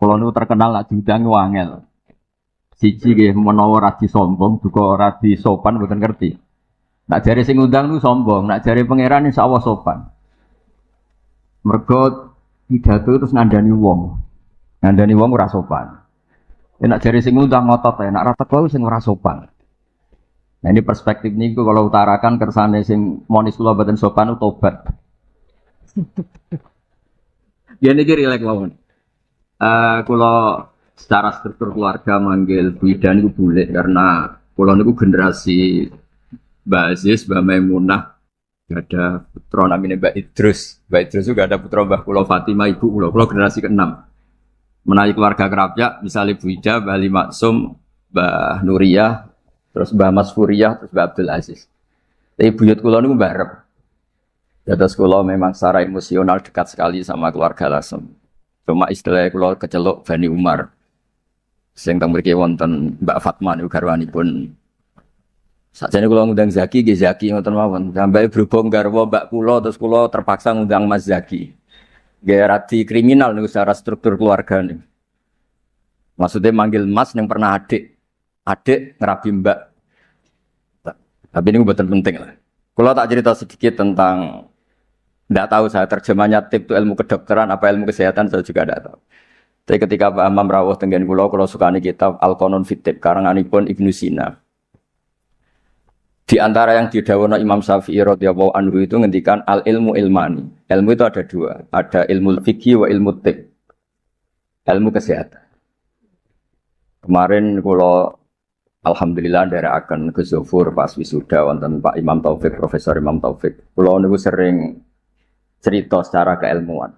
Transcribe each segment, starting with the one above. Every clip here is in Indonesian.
Kulo niku terkenal lak diudangi wangel. Siji nggih menawa ora disombong, duka ora disopan mboten ngerti. Nak jare sing ngundang niku sombong, nak jare pangeran insyaallah sopan. Mergo pidato terus ngandani wong. Ngandani wong ora sopan. Nek jare sing ngundang ngotot ae, nek ora teko sing ora sopan. Nah ini perspektif niku kalau utarakan kersane sing monis kula boten sopan tobat. Ya niki rileks mawon. Kula secara struktur keluarga manggil Bu Ida niku bulik karena kula niku generasi Mbak Aziz, Mbak Maimunah, ada putra namanya Mbak Idrus. Mbak Idrus juga ada putra Mbak Kula Fatimah, ibu kula generasi ke-6. Menawi keluarga kerapyak, misalnya Bu Ida, Mbak Ali Maksum, Mbak Nuriyah, terus Mbak Mas Furiyah, terus Mbak Abdul Aziz. Tapi buyut kula niku mbarep. Dados kula memang secara emosional dekat sekali sama keluarga Lasem. Cuma istilahnya kula keceluk Bani Umar. Sing teng mriki wonten Mbak Fatma niku garwanipun. Sakjane kula ngundang Zaki nggih Zaki ngoten mawon. Sampai berhubung garwa Mbak kula terus kula terpaksa ngundang Mas Zaki. Nggih radi kriminal niku secara struktur keluarga niku. Maksudnya manggil Mas yang pernah adik ngerabi Mbak. Tapi ini betul penting lah. Kalau tak cerita sedikit tentang, tidak tahu saya terjemahnya tip itu ilmu kedokteran apa ilmu kesehatan saya juga tidak tahu. Tapi ketika Pak Imam rawuh tenggen kula sukani kitab Al-Qanun fit Tib karanganipun Ibnu Sina. Di antara yang didhawuhna Imam Syafi'i radhiyallahu anhu itu ngendikan al ilmu ilmani. Ilmu itu ada dua, ada ilmu fikih wa ilmu tib. Ilmu kesehatan. Kemarin kula alhamdulillah nderekaken ke Zofur pas wisuda wonten Pak Imam Taufik, Profesor Imam Taufik. Kula niku sering cerita secara keilmuan.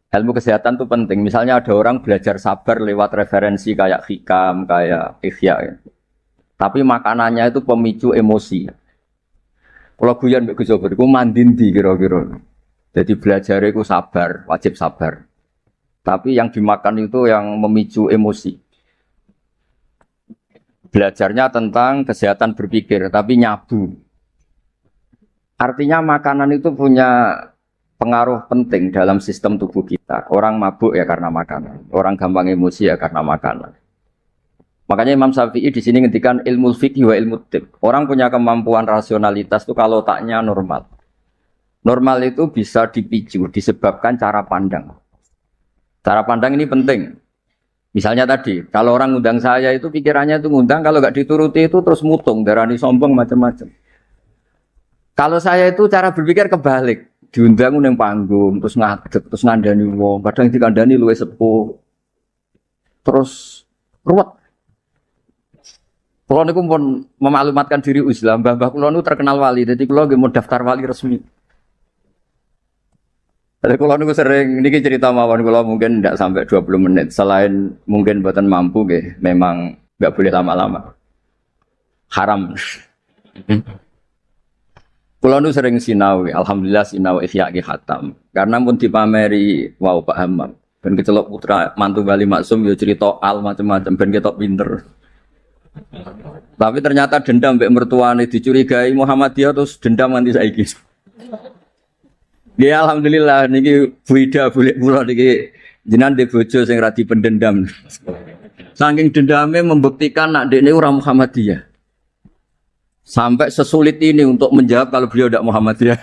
Ilmu kesehatan itu penting. Misalnya ada orang belajar sabar lewat referensi kayak hikam, kayak ihya ya. Tapi makanannya itu pemicu emosi. Kalau guyon mbek Gus Zofur iku mandindi kira-kira. Jadi belajar itu sabar, wajib sabar. Tapi yang dimakan itu yang memicu emosi. Belajarnya tentang kesehatan berpikir, tapi nyabu. Artinya makanan itu punya pengaruh penting dalam sistem tubuh kita. Orang mabuk ya karena makanan, orang gampang emosi ya karena makanan. Makanya Imam Syafi'i di sini ngendikan ilmu fikih wa ilmu tib. Orang punya kemampuan rasionalitas itu kalau otaknya normal. Normal itu bisa dipicu, disebabkan cara pandang. Cara pandang ini penting. Misalnya tadi, kalau orang ngundang saya itu pikirannya itu ngundang, kalau nggak dituruti itu terus mutung, darani sombong macam-macam. Kalau saya itu cara berpikir kebalik, diundang nang panggung, terus ngadeg, terus ngandani wong, kadang dikandani luwih sepuh, terus ruwet. Kulo niku pun memaklumatkan diri Islam, mbah-mbah kulo niku terkenal wali, jadi kulo nggih mau daftar wali resmi. Jadi kulo niku sering niki cerita mawon kulo mungkin tidak sampai 20 menit. Selain mungkin buatan mampu nggih, memang enggak boleh lama-lama. Haram. Kulo niku sering sinau, alhamdulillah sinau ihya ki khatam. Karena pun dipameri wow Pak Hamam. Ben kecelok putra mantu Wali Maksum yo cerita al macam-macam ben ketok pinter. Tapi ternyata dendam mbek mertuane dicurigai Muhammadiyah terus dendam nganti saiki. Ya alhamdulillah niki Bu Ida boleh kula niki jenengan de bojo sing ra dipendendam. Saking dendame membuktikan nak dekne ora Muhammadiyah. Sampai sesulit ini untuk menjawab kalau beliau tidak Muhammadiyah.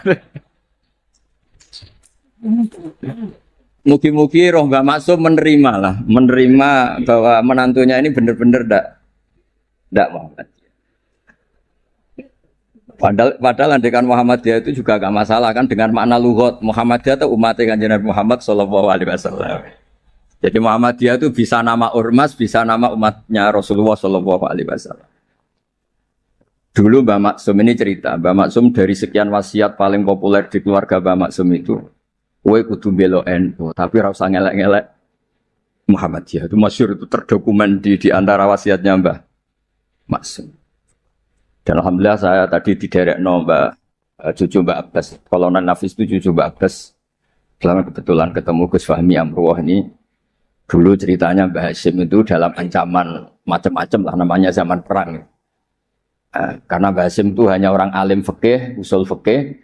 Mugi-mugi roh Mbak Maksum menerima bahwa menantunya ini benar-benar tidak Muhammadiyah. Padahal andekan Muhammadiyah itu juga gak masalah kan dengan makna lughat. Muhammadiyah itu umat Kanjeng Nabi Muhammad sallallahu alaihi wasallam. Jadi Muhammadiyah itu bisa nama ormas, bisa nama umatnya Rasulullah sallallahu alaihi wasallam. Dulu Mbak Maksum ini cerita, Mbak Maksum dari sekian wasiat paling populer di keluarga Mbak Maksum itu, kowe kudu belo NU, tapi ora usah ngelek-ngelek Muhammadiyah. Itu masyhur, itu terdokumen di antara wasiatnya Mbak Maksum. Dan alhamdulillah saya tadi diderekno cucu Mbak Abbas. Kolonel Nafis itu cucu Mbak Abbas. Selama kebetulan ketemu Gus Fahmi Amruwah ini. Dulu ceritanya Mbak Hashim itu dalam ancaman macam-macam lah namanya zaman perang. Karena Mbak Hashim itu hanya orang alim fikih, usul fikih,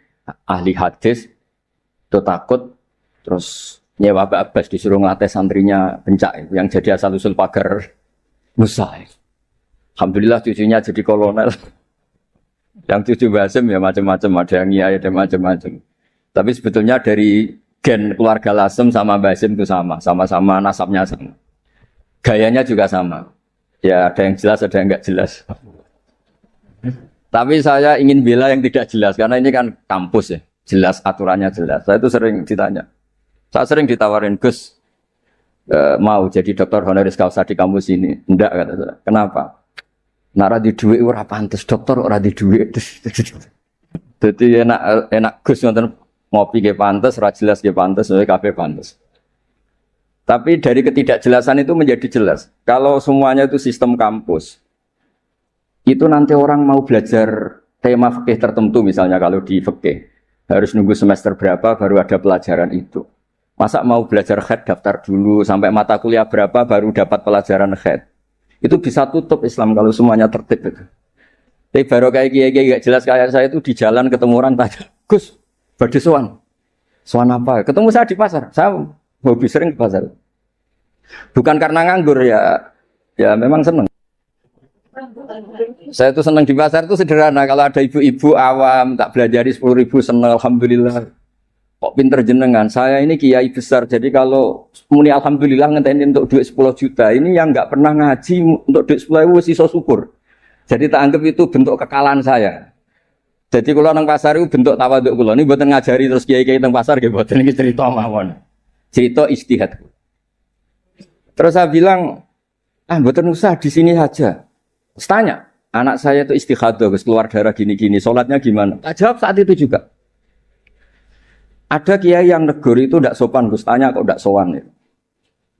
ahli hadis. Itu takut terus nyewa Pak Abbas disuruh ngelatih santrinya pencak yang jadi asal usul pagar Musa. Alhamdulillah cucunya jadi kolonel. Yang cucu Basim ya macam-macam, ada yang iya ada macam-macam. Tapi sebetulnya dari gen keluarga Lasem sama Basim itu sama-sama nasabnya sama. Gayanya juga sama. Ya ada yang jelas, ada yang enggak jelas. Tapi saya ingin bela yang tidak jelas karena ini kan kampus ya, jelas aturannya jelas. Saya itu sering ditanya. Saya sering ditawarin, Gus, mau jadi dokter honoris causa di kampus ini. Enggak, kata saya. Kenapa? Nara di duit ora pantes, dokter ora di duit. Jadi enak Gus nonton ngopi ke pantes, ora jelas ke pantes, kafe pantes. Tapi dari ketidakjelasan itu menjadi jelas. Kalau semuanya itu sistem kampus, itu nanti orang mau belajar tema fikih tertentu, misalnya kalau di fikih harus nunggu semester berapa baru ada pelajaran itu. Masa mau belajar khed daftar dulu sampai mata kuliah berapa baru dapat pelajaran khed. Itu bisa tutup Islam kalau semuanya tertib itu. Tapi baru kayak kiai gak jelas kayak saya itu di jalan ketemu orang tanya, Gus, badhe sowan. Sowan apa? Ketemu saya di pasar. Saya hobi sering ke pasar. Bukan karena nganggur ya memang senang. Saya itu senang di pasar itu sederhana. Kalau ada ibu-ibu awam tak belajari 10.000 senang, alhamdulillah. Kok pinter jenengan, saya ini kiai besar, jadi kalau muni alhamdulillah ngenteni untuk duit 10 juta, ini yang nggak pernah ngaji untuk duit 10.000 sisa syukur. Jadi tak anggap itu bentuk kekalahan saya. Jadi kalau nang pasar itu bentuk tawaduk kula, ini buatan ngajari terus kiai-kiai nang pasar, gitu, buatan ini cerita mawon. Cerita istihad. Terus saya bilang, buatan usah di sini saja. Terus tanya, anak saya itu istihadah, keluar darah gini-gini, sholatnya gimana? Tak jawab saat itu juga. Ada kiai yang negur itu tidak sopan, Gus tanya kok tidak sowan ya.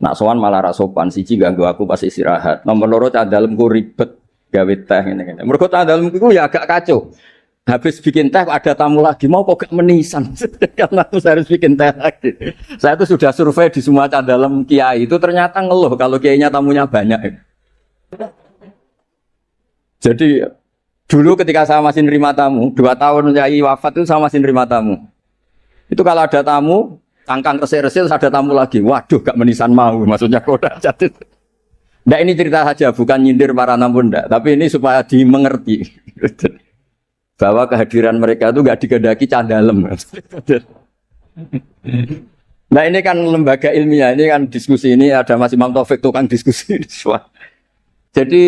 Nak sowan malah ra sopan, siji ganggu aku pas istirahat. Nomor loro cah dalemku ribet gawe teh ngene-ngene. Mergo cah dalemku ya agak kacau. Habis bikin teh ada tamu lagi, mau kok gak menisan. Karena aku harus bikin teh lagi. Saya itu sudah survei di semua cah dalem kiai itu ternyata ngeluh kalau kiainya tamunya banyak. Jadi dulu ketika saya masih nerima tamu, 2 tahun kiai wafat itu saya masih nerima tamu. Itu kalau ada tamu, kangkang resik-resik ada tamu lagi. Waduh, gak menisan mau. Maksudnya kodak jatuh. Nah ini cerita saja, bukan nyindir para tamu enggak. Tapi ini supaya dimengerti. Bahwa kehadiran mereka itu gak digedaki candalem. Nah ini kan lembaga ilmiah, ini kan diskusi ini ada Mas Imam Taufik tukang diskusi. Jadi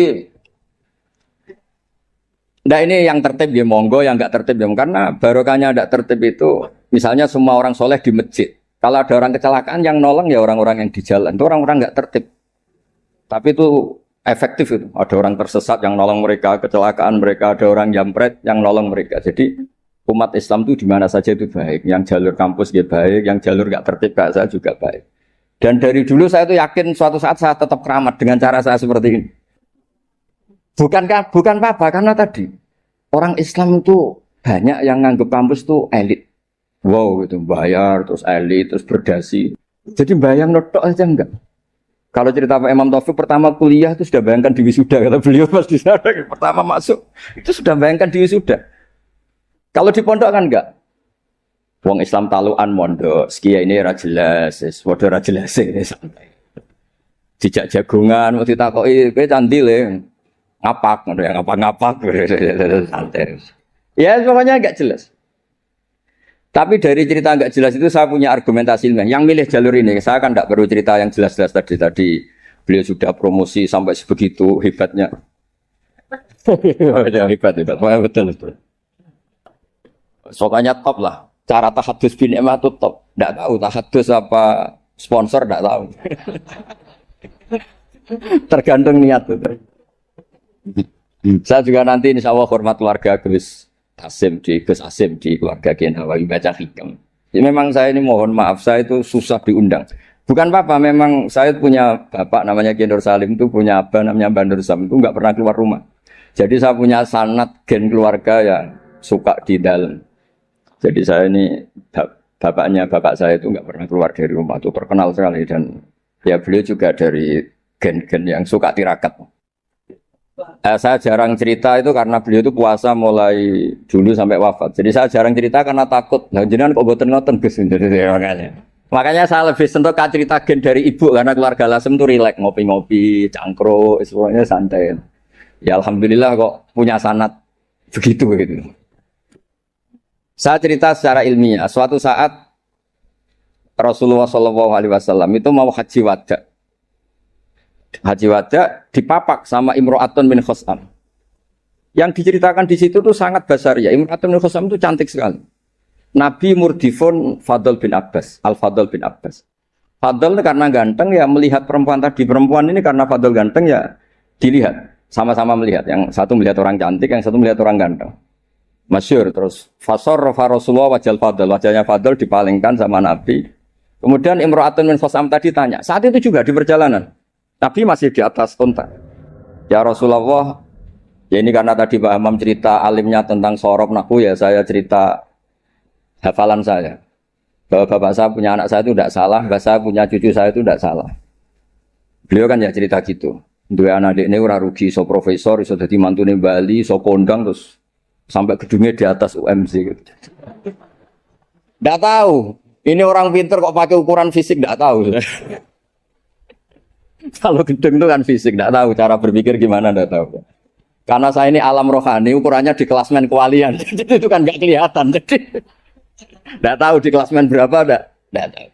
nah ini yang tertib ya monggo, yang enggak tertib ya karena barokahnya enggak tertib itu misalnya semua orang soleh di masjid. Kalau ada orang kecelakaan yang nolong ya orang-orang yang di jalan. Itu orang-orang enggak tertib. Tapi itu efektif itu. Ada orang tersesat yang nolong mereka, kecelakaan mereka, ada orang jampret yang nolong mereka. Jadi umat Islam itu di mana saja itu baik. Yang jalur kampus dia baik, yang jalur enggak tertib kayak saya juga baik. Dan dari dulu saya itu yakin suatu saat saya tetap keramat dengan cara saya seperti ini. Bukan apa, karena tadi orang Islam itu banyak yang nganggep kampus itu elit. Wow, gitu bayar terus elit terus berdasi. Jadi bayang notok aja enggak. Kalau cerita Pak Imam Taufik pertama kuliah itu sudah bayangkan di wisuda, kata beliau pas di sana pertama masuk itu sudah bayangkan di wisuda. Kalau di pondok kan enggak. Wong Islam talukan mondok, sekian ini ra jelas, padha ra jelas santai. Dijak jagongan mau ditakoki kowe candi le. Ngapak, yang ngapak, santai. Ya pokoknya enggak jelas. Tapi dari cerita enggak jelas itu saya punya argumentasi ilmiah. Yang milih jalur ini, saya kan enggak perlu cerita yang jelas-jelas tadi. Beliau sudah promosi sampai sebegitu hebatnya. Hebat. Betul. Soalnya top lah. Cara tahadus bin Emma itu top. Enggak tahu tahadus apa sponsor enggak tahu. Tergantung niat itu. Saya juga nanti insya Allah hormat keluarga Gus Asim di keluarga Kiai Nawawi baca hikam. Jadi memang saya ini mohon maaf saya itu susah diundang. Bukan apa-apa, memang saya punya bapak namanya Kiai Nur Salim itu punya abah namanya Mbah Nur Sam itu nggak pernah keluar rumah. Jadi saya punya sanad gen keluarga yang suka di dalam. Jadi saya ini bapaknya bapak saya itu nggak pernah keluar dari rumah, itu terkenal sekali dan ya beliau juga dari gen-gen yang suka tirakat. Saya jarang cerita itu karena beliau itu puasa mulai dulu sampai wafat. Jadi saya jarang cerita karena takut. Nah, jenengan kok boten ngoten Gus. Jadi makanya. Makanya saya lebih sentuh cerita gen dari ibu karena keluarga Lasem tuh rileks ngopi-ngopi, cangkruk, semuanya santai. Ya alhamdulillah kok punya sanad begitu gitu. Saya cerita secara ilmiah. Suatu saat Rasulullah SAW itu mau haji wada. Haji wada dipapak sama Imro'atun bin Khosam. Yang diceritakan di situ tuh sangat besar ya. Imro'atun bin Khosam itu cantik sekali. Nabi murdifun Fadl bin Abbas, Al-Fadl bin Abbas. Fadl karena ganteng ya melihat perempuan tadi. Perempuan ini karena Fadl ganteng ya dilihat. Sama-sama melihat. Yang satu melihat orang cantik, yang satu melihat orang ganteng. Masyhur terus. Fasarrafa Rasulullah wajal Fadl. Wajahnya Fadl dipalingkan sama Nabi. Kemudian Imro'atun bin Khosam tadi tanya. Saat itu juga di perjalanan. Nabi masih di atas unta. Ya Rasulullah, ya ini karena tadi Pak Hamam cerita alimnya tentang sorok naku ya saya cerita hafalan saya bahwa bapak saya punya anak saya itu tidak salah, bapak saya punya cucu saya itu tidak salah. Beliau kan ya cerita gitu. Dua anak ini ora rugi, so profesor, so jadi mantune Bali, so kondang terus sampai gedungnya di atas UMC gitu. Tidak tahu. Ini orang pinter kok pakai ukuran fisik tidak tahu. Kalau gedung itu kan fisik, tidak tahu cara berpikir gimana tidak tahu. Karena saya ini alam rohani, ukurannya di klasmen kewalian, jadi itu kan nggak kelihatan. Jadi tidak tahu di klasmen berapa, tidak tahu.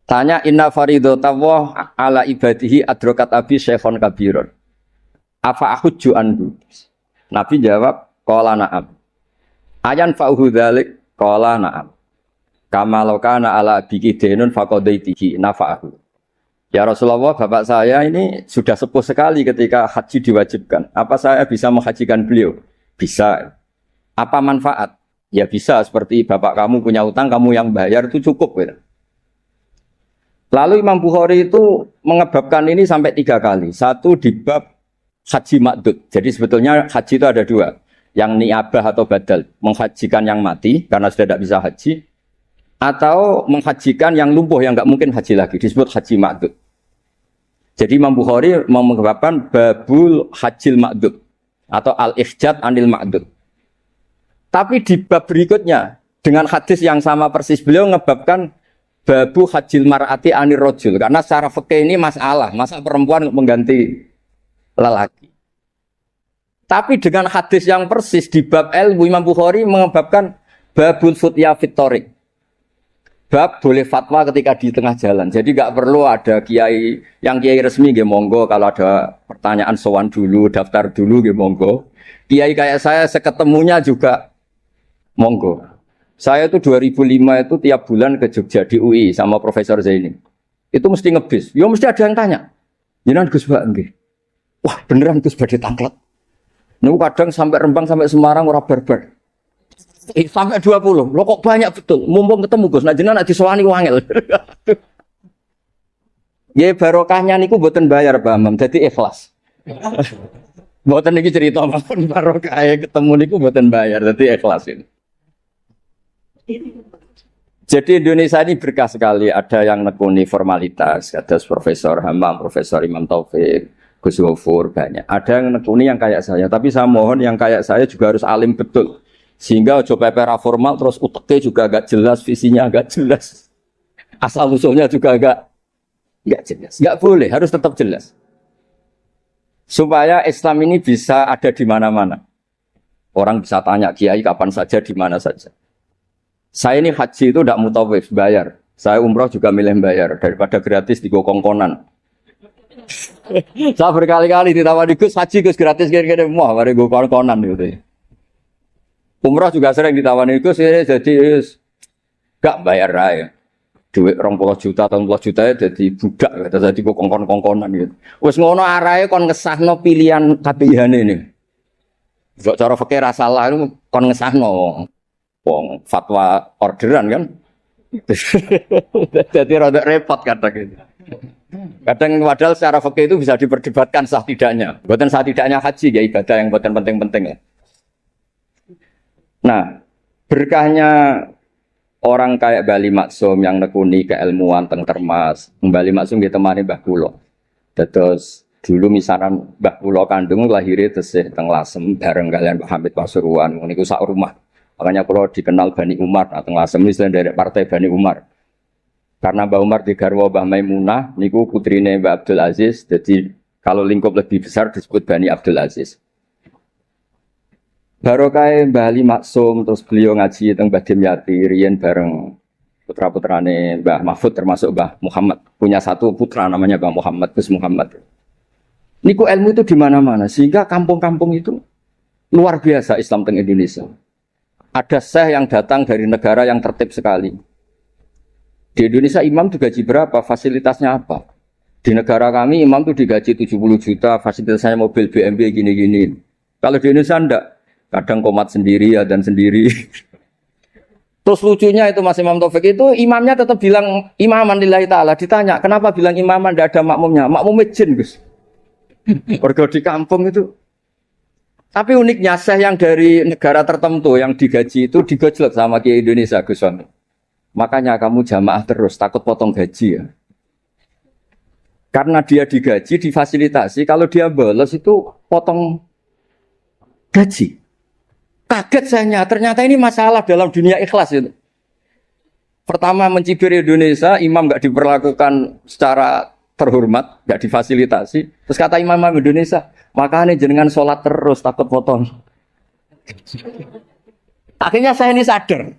Tanya inna faridotawah ala ibadihi adrokat abi syekhon kabiron. Afa ahujju anhu. Nabi jawab, qala na'am. Ayan fa'uhu dhalik, qala na'am. Kama lokana ala abiki denun faqadaitihi nafa'ahu. Ya Rasulullah, bapak saya ini sudah sepuh sekali ketika haji diwajibkan. Apa saya bisa menghajikan beliau? Bisa. Apa manfaat? Ya bisa, seperti bapak kamu punya utang, kamu yang bayar itu cukup. Ya. Lalu Imam Bukhari itu mengebabkan ini sampai 3 kali. Satu di bab haji makdud. Jadi sebetulnya haji itu ada 2. Yang niabah atau badal. Menghajikan yang mati karena sudah tidak bisa haji. Atau menghajikan yang lumpuh yang nggak mungkin haji lagi, disebut haji ma'dud. Jadi Imam Bukhari mengebabkan babul hajil ma'dud atau al-ihjad anil ma'dud. Tapi di bab berikutnya dengan hadis yang sama persis beliau mengebabkan babu hajil mar'ati anir rojul karena secara fikih ini masalah, masa perempuan mengganti lelaki. Tapi dengan hadis yang persis di bab ilmu Imam Bukhari mengebabkan babul futya fitorik. Bab boleh fatwa ketika di tengah jalan. Jadi nggak perlu ada kiai yang kiai resmi nggih monggo, kalau ada pertanyaan sowan dulu, daftar dulu nggih monggo. Kiai kayak saya seketemunya juga monggo. Saya itu 2005 itu tiap bulan ke Jogja di UI sama Profesor Zaini. Itu mesti ngebis. Ya mesti ada yang tanya. Jenengan Gus Bak nggih. Wah, beneran Gus badhe tanglet. Niku kadang sampai Rembang sampai Semarang ora barbar. Sampai 20. Lo kok banyak betul. Mumpung ketemu Gus, nah jenengan nek disowani wangel. Ya barokahnya niku mboten bayar Pak Amam, dadi ikhlas. Mboten niki cerita mawon barokahe ketemu niku mboten bayar, dadi ikhlas ini. Jadi Indonesia ini berkah sekali, ada yang nekuni formalitas, ada Profesor Hamam, Profesor Imam Taufik, Gus Wafur, banyak. Ada yang nekuni yang kayak saya, tapi saya mohon yang kayak saya juga harus alim betul. Sehingga ojo pepera formal terus uteknya juga agak jelas, visinya agak jelas. Asal usulnya juga agak jelas. Enggak boleh, harus tetap jelas. Supaya Islam ini bisa ada di mana-mana. Orang bisa tanya kiai kapan saja, di mana saja. Saya ini haji itu tidak mutawif, bayar. Saya umroh juga milih bayar daripada gratis di kongkonan. Saya berkali-kali ditawari Gus haji Gus gratis kira-kira mau mari go kongkonan gitu. Umrah juga sering ditawani Gus jadi gak bayar aja. Duit 20 juta atau 40 juta jadi budak kata jadi kongkon-kongkonan gitu. Wis ngono arahe kon ngesahno pilihan kabehane ini. Kok cara fikih ra salah kon ngesahno wong fatwa orderan kan. Jadi rada repot kadang gitu. Kadang padahal secara fikih itu bisa diperdebatkan sah tidaknya. Bukan sah tidaknya haji ya ibadah yang bukan penting-penting ya. Nah, berkahnya orang kayak Bali Maksum yang nekuni keilmuan teng Termas, Bali Maksum ditemani Mbah Kula. Terus dulu misaran Mbah Kula kandung lahirnya tesih teng Lasem bareng kalian Pak Hamid Pasuruan, niku sak rumah. Makanya kalau dikenal Bani Umar atau Ngasem dari partai Bani Umar. Karena Mbah Umar digarwa Mbah Maimunah, niku putrine Mbah Abdul Aziz. Jadi kalau lingkup lebih besar disebut Bani Abdul Aziz. Barokah Mbah Ali Maksum, terus beliau ngaji teng Mbah Dimyati, riyen bareng putra-putrane Mbah Mahfud termasuk Mbah Muhammad. Punya satu putra namanya Mbah Muhammad, Gus Muhammad. Niku ilmu itu di mana-mana sehingga kampung-kampung itu luar biasa Islam teng Indonesia. Ada syekh yang datang dari negara yang tertib sekali. Di Indonesia imam digaji berapa? Fasilitasnya apa? Di negara kami imam itu digaji 70 juta, fasilitasnya mobil BMW gini-gini. Kalau di Indonesia enggak. Kadang komat sendiri, dan sendiri. Terus lucunya itu Mas Imam Taufik itu imamnya tetap bilang imaman lillahi ta'ala. Ditanya, kenapa bilang imaman enggak ada makmumnya? Makmumnya jin, Gus. Warga di kampung itu. Tapi uniknya syekh yang dari negara tertentu yang digaji itu digojlok sama Kiai Indonesia, Gus Wami. Makanya kamu jamaah terus, takut potong gaji ya. Karena dia digaji, difasilitasi, kalau dia bolos itu potong gaji. Kaget saya, ternyata ini masalah dalam dunia ikhlas itu. Pertama mencibir Indonesia, imam nggak diperlakukan secara terhormat, nggak difasilitasi. Terus kata imam Indonesia, makanya jenengan sholat terus, takut potong. Akhirnya saya ini sadar.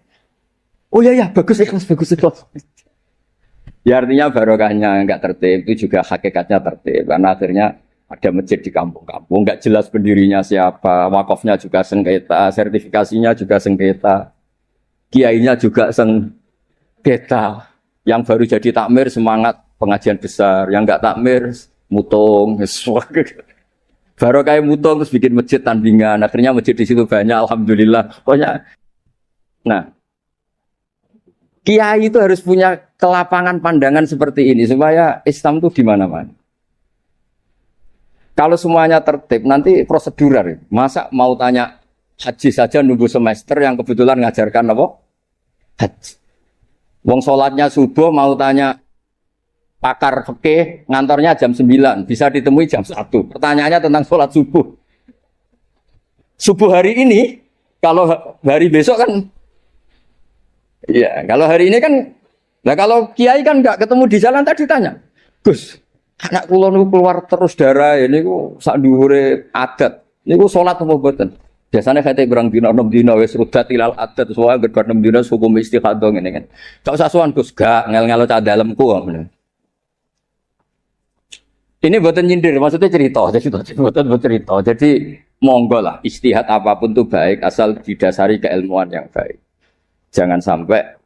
Oh iya, bagus ikhlas. Ya artinya barokahnya enggak tertib itu juga hakikatnya tertib. Karena akhirnya ada masjid di kampung-kampung, enggak jelas pendirinya siapa, wakafnya juga sengketa, sertifikasinya juga sengketa, kiainya juga sengketa. Yang baru jadi takmir semangat pengajian besar, yang enggak takmir mutung. Barokah mutung terus bikin masjid tandingan, akhirnya masjid di situ banyak, alhamdulillah. Pokoknya, nah. Kiai itu harus punya kelapangan pandangan seperti ini supaya Islam itu di mana-mana. Kalau semuanya tertib nanti prosedural. Masa mau tanya haji saja nunggu semester yang kebetulan ngajarkan apa? Haji. Wong sholatnya subuh mau tanya pakar fikih ngantornya jam 9, bisa ditemui jam 1. Pertanyaannya tentang sholat subuh. Subuh hari ini, kalau hari besok kan iya, kalau hari ini kan, nah kalau kiai kan nggak ketemu di jalan tadi tanya, Gus, anak kula niku keluar terus darah, ini ku sak dhuwure adat, ini ku sholat apa mboten? Biasanya kate berang dina 6 dina wis rudat ilal adat, soalnya gerbar 6 dina hukum istihadah ngene kan. Gak usah sowan Gus, gak ngel-ngelo cah dalemku. Ini mboten nyindir, maksudnya cerita, jadi mboten cerita. Jadi monggo lah, istihad apapun itu baik asal didasari keilmuan yang baik. Jangan sampai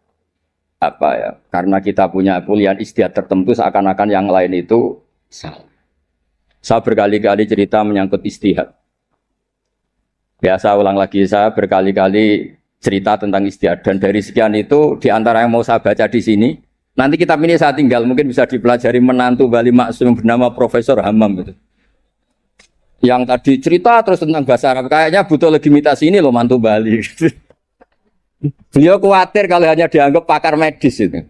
apa ya, karena kita punya pilihan istihad tertentu seakan-akan yang lain itu salah. Saya berkali-kali cerita menyangkut istihad. Biasa ulang lagi, saya berkali-kali cerita tentang istihad dan dari sekian itu di antara yang mau saya baca di sini, nanti kitab ini saya tinggal mungkin bisa dipelajari menantu Bali Maksum bernama Profesor Hammam itu. Yang tadi cerita terus tentang bahasa Arab, kayaknya butuh legitimasi ini loh mantu Bali. Beliau khawatir kalau hanya dianggap pakar medis itu.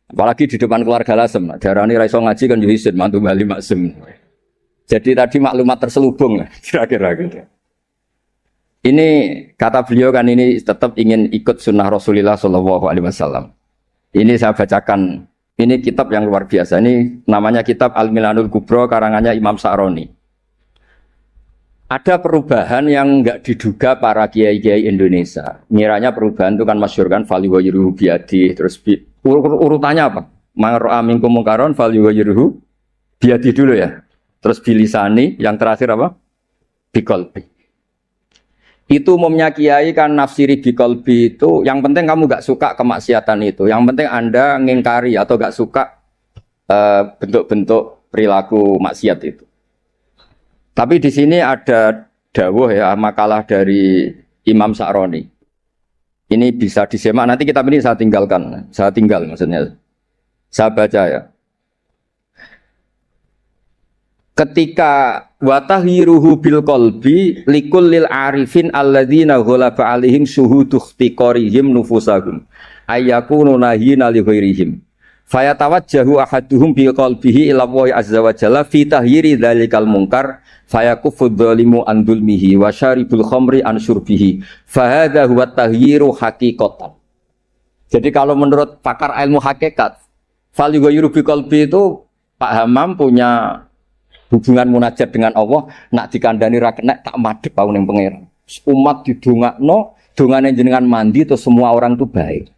Apalagi di depan keluarga Lasem. Darani raiso ngaji kan Yuhisin, mantu Bali Maksum. Jadi tadi maklumat terselubung kira-kira gitu. Ini kata beliau kan ini tetap ingin ikut sunnah Rasulullah SAW. Ini saya bacakan. Ini kitab yang luar biasa. Ini namanya kitab Al-Milanul Kubro karangannya Imam Sa'roni. Ada perubahan yang enggak diduga para kiai-kiai Indonesia. Miranya perubahan itu kan masyhur kan faliwayiruhu biadi. Terus urutannya apa? Mangro'a minkum mungkaron faliwayiruhu biadi dulu ya. Terus bilisani, yang terakhir apa? Biqalbi. Itu umumnya kiai kan nafsiri biqalbi itu yang penting kamu enggak suka kemaksiatan itu. Yang penting Anda ngingkari atau enggak suka bentuk-bentuk perilaku maksiat itu. Tapi di sini ada dawuh ya makalah dari Imam Sa'roni. Ini bisa disimak nanti kitab ini saya tinggalkan. Saya tinggal maksudnya. Saya baca ya. Ketika watahhiruhu bil qalbi likullil arifin alladzina ghalaba alaihim syuhudu ikhtiqarihim nufusahum ayyakunu nahina li ghairihim Fayatawajjahu ahaduhum bi qalbihi ila Allah azza wa jalla fi tahyiri dzalikal munkar fayakufu dzalimu an dzulmihi wa syaribul khamri an syurbihi fa hadza huwa tahyiru haqiqatan. Jadi kalau menurut pakar ilmu hakikat, fal yughayyiru bi qalbi itu Pak Hamam punya hubungan munajat dengan Allah, nak dikandani ra kena tak madhep pau ning pangeran. Umat didongakno, dongane jenengan mandi terus semua orang itu baik.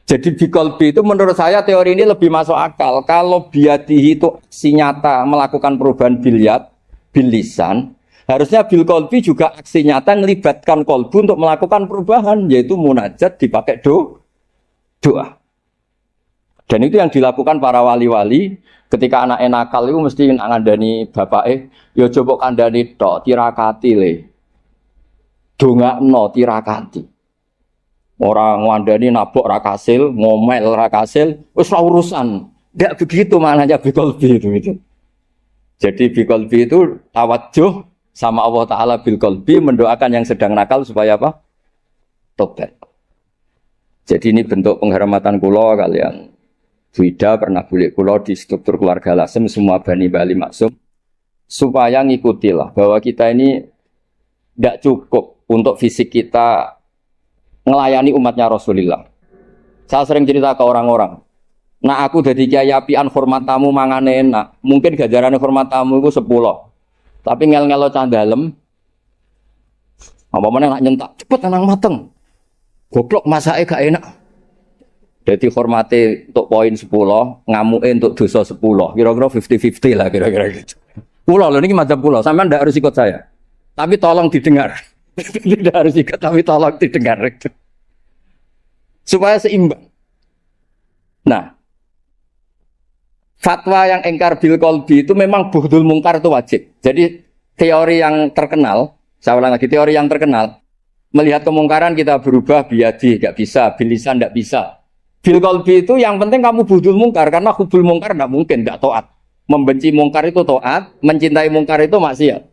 Jadi bi qalbi itu menurut saya teori ini lebih masuk akal. Kalau biadihi itu aksi nyata melakukan perubahan biliat, bil lisan, harusnya bil qalbi juga aksi nyata melibatkan qalbu untuk melakukan perubahan, yaitu munajat dipakai doa. Dan itu yang dilakukan para wali-wali ketika anak nakal itu mesti ngandani bapake, ya coba kandhani tok tirakati le. Dongakno tirakati. Orang ngandani nabok ra kasil, ngomel ra kasil, wis ora urusan. Ndak begitu maknanya bi qalbi itu. Jadi bi qalbi itu tawadjuh sama Allah Ta'ala bil qalbi, mendoakan yang sedang nakal supaya apa? Tobat. Jadi ini bentuk penghormatan kula kalian. Wida pernah bulik kula di struktur keluarga Lasem semua Bani Bali Maksum supaya ngikutilah bahwa kita ini tidak cukup untuk fisik kita ngelayani umatnya Rasulullah. Saya sering cerita ke orang-orang, nah aku dari kiai apian hormat tamu mangane enak, mungkin gajaran hormat tamu itu 10, tapi ngel-ngelo cah dalem apa meneh nak nyentak cepet tenang mateng goblok masake gak enak. Jadi hormati untuk poin 10, ngamuke untuk dosa 10. Kira-kira 50-50 lah kira-kira gitu. Pulau lho niki madzhab pulau, sampean ndak harus ikut saya. Tapi tolong didengar. Tidak harus ikut tapi tolong didengar gitu. Supaya seimbang. Nah, fatwa yang engkar bil qalbi itu memang bughdul mungkar itu wajib. Jadi teori yang terkenal, saya ulang lagi teori yang terkenal, melihat kemungkaran kita berubah biadi enggak bisa, bilisan enggak bisa. Bil qalbi itu yang penting kamu budul mungkar, karena hubul mungkar tidak mungkin, tidak taat. Membenci mungkar itu taat, mencintai mungkar itu maksiat.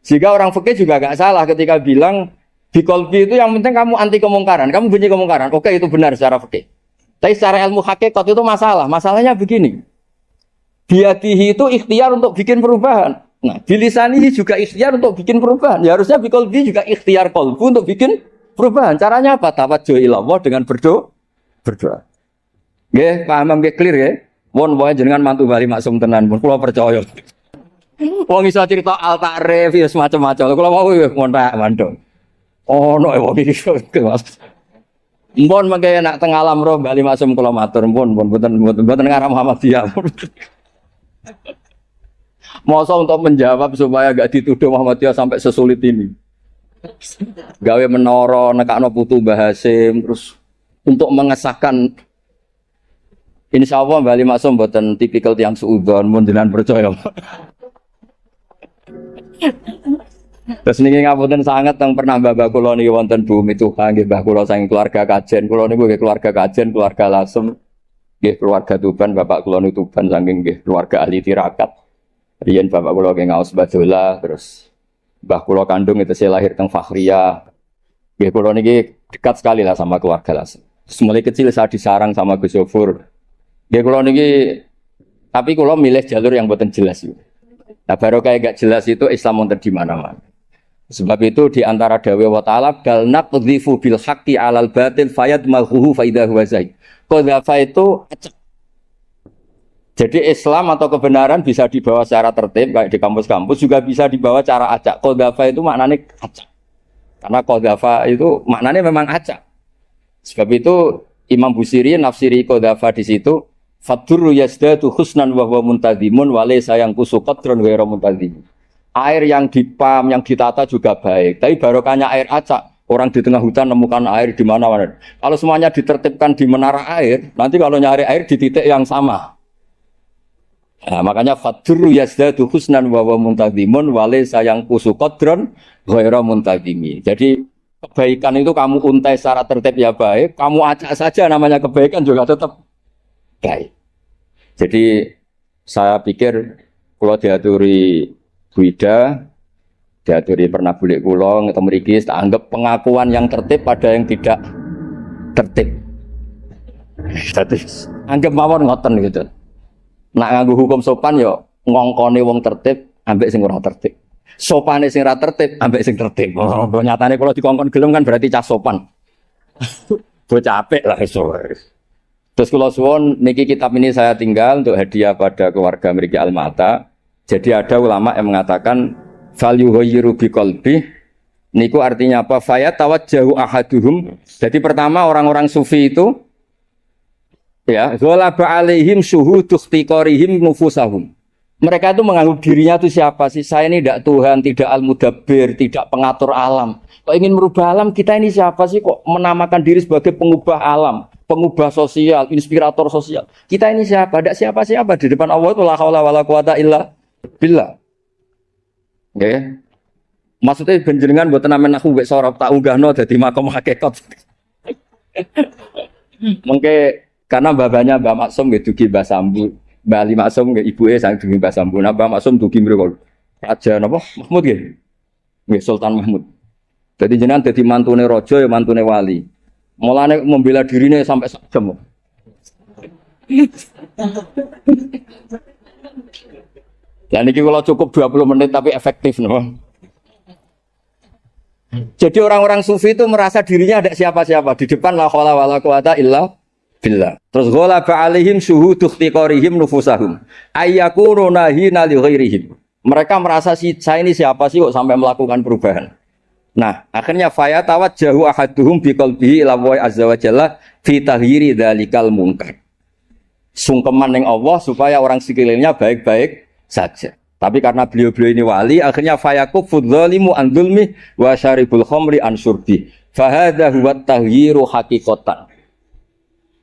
Jika orang fikih juga gak salah ketika bilang bil qalbi itu yang penting kamu anti kemungkaran, kamu benci kemungkaran. Oke, itu benar secara fikih. Tapi secara ilmu hakikat itu masalah. Masalahnya begini. Biadihi itu ikhtiar untuk bikin perubahan. Nah, bilisanihi juga ikhtiar untuk bikin perubahan. Ya harusnya bil qalbi juga ikhtiar qalbu untuk bikin perubahan. Caranya apa? Tawajjuh ila Allah dengan berdoa. Nggih, paham nggih clear nggih. Mun wae jenengan mantu Bali Maksum tenan, mun kula percaya. Wong iso cerita al ta'rif ya semacam-macam. Kula mau ngontak mandong. Ono wong iki Mas. Mpun mengke nak teng alam roh Bali Maksum kula matur mpun mboten ngarah Muhammadiyah. Masa untuk menjawab supaya gak dituduh Muhammadiyah sampai sesulit ini. Gawe menara nekakno putu Mbah Hasim terus untuk mengesahkan. Insya Allah Bali Maksum mboten tipikal tiyang suudzon mun jenengan percaya. Terus niki ngapunten sanget teng pernah mbah kula niki wonten bumi Tuhan nggih mbah kula saking keluarga kajen. Kula niku nggih keluarga kajen, keluarga Lasem, nggih keluarga Tuban, bapak kula niku Tuban saking nggih keluarga ahli tirakat. Riyen bapak kula nggih ngaos badola, terus mbah kula kandung itu saya lahir teng Fakhriyah. Nggih kula niki dekat sekali lah sama keluarga Lasem. Terus mulai kecil saya disarang sama Gus Yofur. Nggih kula niki tapi kula milih jalur yang mboten jelas itu. Nah baru kayak gak jelas itu Islam wonten di mana-mana. Sebab itu di antara dawuh wa ta'ala bal naqdhifu bil haqqi 'alal batil fayadmaghuhu fa idza huwa zaid. Qadhafa itu acak. Jadi Islam atau kebenaran bisa dibawa secara tertib kayak di kampus-kampus juga bisa dibawa cara acak. Qadhafa itu maknanya acak. Karena qadhafa itu maknanya memang acak. Sebab itu Imam Busiri nafsiri qadhafa di situ fadurru yazdatu husnan wa huwa muntazimun wa laysa yanqusu qadran ghairu muntazim. Air yang dipam, yang ditata juga baik. Tapi barokahnya air acak. Orang di tengah hutan nemukan air di mana-mana. Kalau semuanya ditertibkan di menara air, nanti kalau nyari air di titik yang sama. Nah, makanya fadurru yazdatu husnan wa huwa muntazimun wa laysa yanqusu qadran ghairu muntazimi. Jadi kebaikan itu kamu untai secara tertib ya baik, kamu acak saja namanya kebaikan juga tetap baik. Jadi saya pikir kalau diaturi Wida, diaturi pernah bulik kula ketemu mriki tak anggap pengakuan yang tertib pada yang tidak tertib. Dadi anggap mawon ngoten gitu. Nak nganggo hukum sopan yo ngongkone wong tertib ambek sing ora tertib. Sopane sing ora tertib ambek sing tertib. Oh, nyatane kalau dikongkon gelem kan berarti cah sopan. Bocah apik lah iso. Terus kalau suwon niki kitab ini saya tinggal untuk hadiah pada keluarga mriki Almata. Jadi ada ulama yang mengatakan fal yughayyiru biqalbi niku artinya apa? Faya tawajjahu ahaduhum. Jadi pertama orang-orang sufi itu ya, ghalaba alaihim syuhudu ikhtiqarihim nufusahum. Mereka itu menganggap dirinya itu siapa sih? Saya ini tidak Tuhan, tidak Al-Mudabbir, tidak pengatur alam. Kok ingin merubah alam, kita ini siapa sih kok menamakan diri sebagai pengubah alam, pengubah sosial, inspirator sosial. Kita ini siapa? Tidak siapa-siapa di depan Allah itu la haula wala quwata illa billah. Nggih. Maksudnya benjenengan mboten amen aku mbek sorop tak unggahno dadi makom hakikat. Mengke karena babanya Mbak Maksum nggih dugi Mbah Sambu, Mbak Ali Maksum nggih ibuke sang dugi Mbah Sambu. Nah, Mbak Maksum dugi mriku. Aja napa? Mahmud nggih. Nggih Sultan Mahmud. Jadi jenengan dadi mantune raja ya mantune wali. Mulane membela dirine sampai sak jam. Ya niki kalau cukup 20 menit tapi efektif napa? Jadi orang-orang sufi itu merasa dirinya ada siapa-siapa di depan la haula wala quwata illa billah. Terus ghalaba alaihim syuhudu ikhtiqarihim nufusahum ayyakunu nahina li ghairihim. Mereka merasa saya ini siapa sih kok sampai melakukan perubahan. Nah, akhirnya faya tawajjahu ahaduhum biqalbihi ila wa azza wa jalla fi tahyiri dzalikal munkar. Sungkeman ning Allah supaya orang sekelilingnya baik-baik saja. Tapi karena beliau-beliau ini wali, akhirnya fayaqub fudzalimu an dzulmi wa syaribul khamri an syurbi. Fa hadza huwa taghyiru haqiqatan.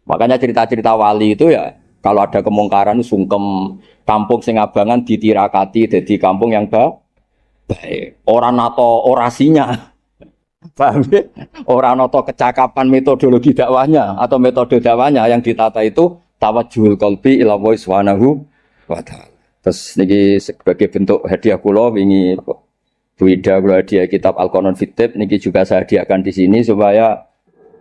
Makanya cerita-cerita wali itu ya kalau ada kemungkaran sungkem, kampung sing abangan ditirakati jadi kampung yang baik. Orang nato orasinya. Paham ya? Orang nato kecakapan metodologi dakwahnya atau metode dakwahnya yang ditata itu tawajjuhul qalbi ila Allah subhanahu wa ta'ala. Terus niki sebagai bentuk hadiah kula wingi Bu Ida kula hadiah kitab Al-Qanon Fitib niki juga saya hadiahkan di sini supaya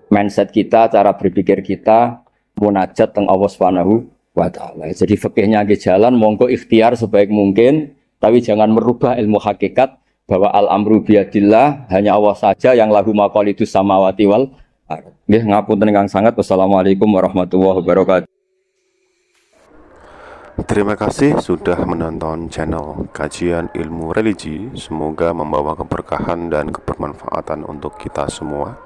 mindset kita, cara berpikir kita munajat teng Allah Subhanahu wa taala. Jadi fikihnya nggih jalan monggo ikhtiar sebaik mungkin tapi jangan merubah ilmu hakikat bahwa al-amru biyadillah hanya Allah saja yang lahu maqalidus samawati wal ardh. Nggih ngapunten ingkang sanget. Wassalamualaikum warahmatullahi wabarakatuh. Terima kasih sudah menonton channel Kajian Ilmu Religi. Semoga membawa keberkahan dan kebermanfaatan untuk kita semua.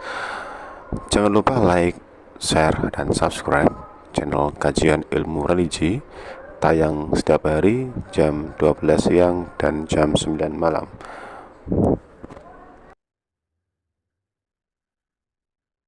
Jangan lupa like, share, dan subscribe channel Kajian Ilmu Religi. Tayang setiap hari jam 12 siang dan jam 9 malam.